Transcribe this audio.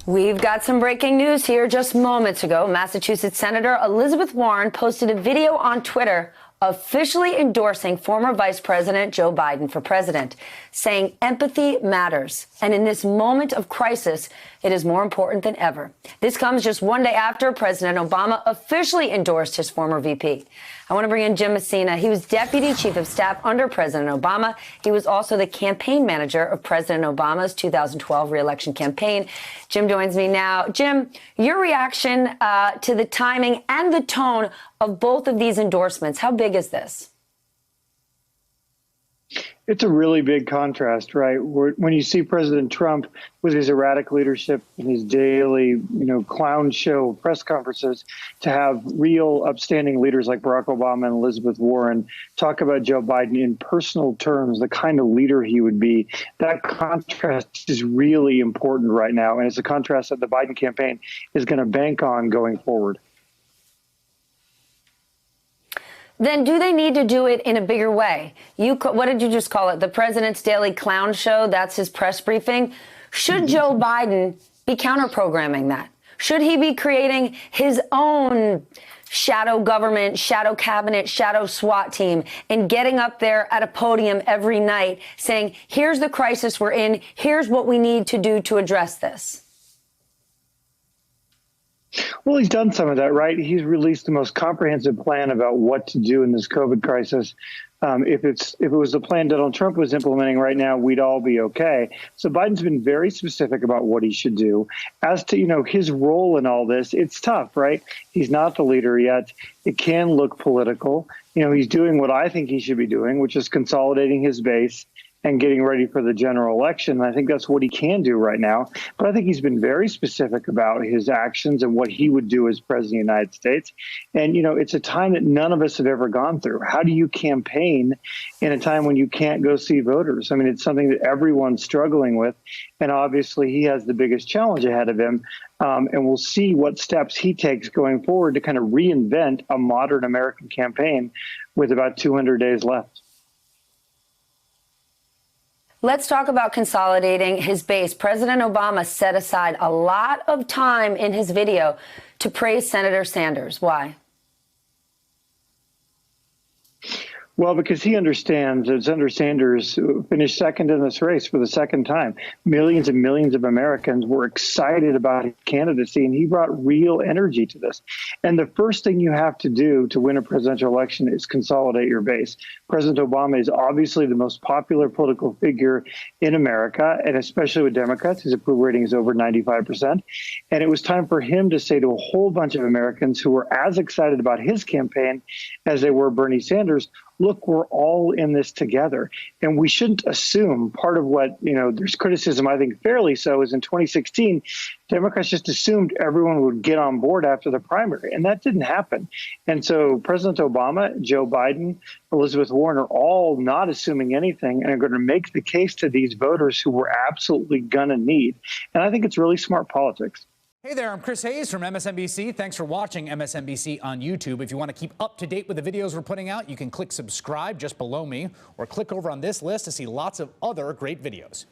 We've got some breaking news here. Just moments ago, Massachusetts Senator Elizabeth Warren posted a video on Twitter officially endorsing former Vice President Joe Biden for president, saying empathy matters. And in this moment of crisis, it is more important than ever. This comes just one day after President Obama officially endorsed his former VP. I want to bring in Jim Messina. He was Deputy Chief of Staff under President Obama. He was also the campaign manager of President Obama's 2012 reelection campaign. Jim joins me now. Jim, your reaction to the timing and the tone of both of these endorsements, how big is this? It's a really big contrast, right? When you see President Trump with his erratic leadership and his daily, clown show press conferences, to have real upstanding leaders like Barack Obama and Elizabeth Warren talk about Joe Biden in personal terms, the kind of leader he would be, that contrast is really important right now. And it's a contrast that the Biden campaign is going to bank on going forward. Then do they need to do it in a bigger way? What did you just call it? The president's daily clown show? That's his press briefing. Should Joe Biden be counter-programming that? Should he be creating his own shadow government, shadow cabinet, shadow SWAT team, and getting up there at a podium every night saying, here's the crisis we're in, here's what we need to do to address this? Well, he's done some of that, right? He's released the most comprehensive plan about what to do in this COVID crisis. If it was the plan Donald Trump was implementing right now, we'd all be okay. So Biden's been very specific about what he should do. As to, his role in all this, it's tough, right? He's not the leader yet. It can look political. He's doing what I think he should be doing, which is consolidating his base and getting ready for the general election. And I think that's what he can do right now. But I think he's been very specific about his actions and what he would do as president of the United States. And, it's a time that none of us have ever gone through. How do you campaign in a time when you can't go see voters? I mean, it's something that everyone's struggling with. And obviously, he has the biggest challenge ahead of him. And we'll see what steps he takes going forward to kind of reinvent a modern American campaign with about 200 days left. Let's talk about consolidating his base. President Obama set aside a lot of time in his video to praise Senator Sanders. Why? Well, because he understands that Senator Sanders finished second in this race for the second time. Millions and millions of Americans were excited about his candidacy, and he brought real energy to this. And the first thing you have to do to win a presidential election is consolidate your base. President Obama is obviously the most popular political figure in America, and especially with Democrats. His approval rating is over 95%. And it was time for him to say to a whole bunch of Americans who were as excited about his campaign as they were Bernie Sanders, look, we're all in this together. And we shouldn't assume part of what, there's criticism, I think fairly so, is in 2016, Democrats just assumed everyone would get on board after the primary. And that didn't happen. And so President Obama, Joe Biden, Elizabeth Warren are all not assuming anything and are going to make the case to these voters who we're absolutely going to need. And I think it's really smart politics. Hey there, I'm Chris Hayes from MSNBC. Thanks for watching MSNBC on YouTube. If you want to keep up to date with the videos we're putting out, you can click subscribe just below me or click over on this list to see lots of other great videos.